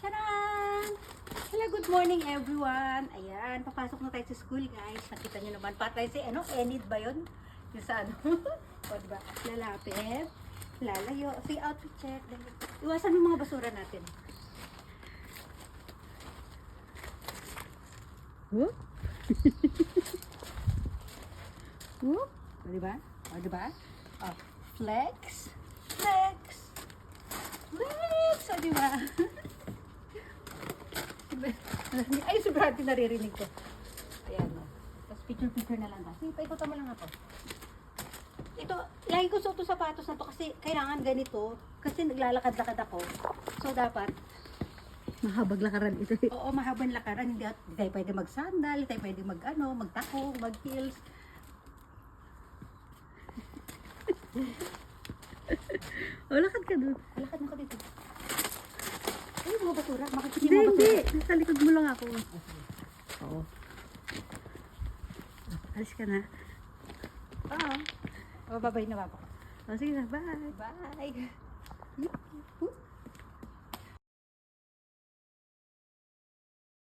Tcharan! Hello, good morning everyone. Ayan, papasok na tayo sa school guys. Nakita nyo naman, patay si Enid ba yun? Yung sa ano? O diba? Lalapit, lalayo. Si outfit check. Iwasan mo mga basura natin. Whoop! Whoop! O diba? O diba? O, flex, flex, flex! O diba? Ay, sobrang naririnig ko. Ayan, no. Tapos picture-picture na lang. Sige, paikutan mo lang ako. Ito, lagi ko suot sapatos na to kasi kailangan ganito. Kasi naglalakad-lakad ako. So, dapat Mahabag lakaran ito. oo, mahabang lakaran. Hindi tayo pwede mag-sandal, hindi tayo pwede magtako, mag-heels. O, lakad ka doon. Lakad na ko dito. Ay, mga basura. Makikita Hindi, yung mga hindi. basura. Nasa likod mo lang ako. Oo. Alis ka na. Oo. Oh, babay na baba. O, sige na. Bye. Bye.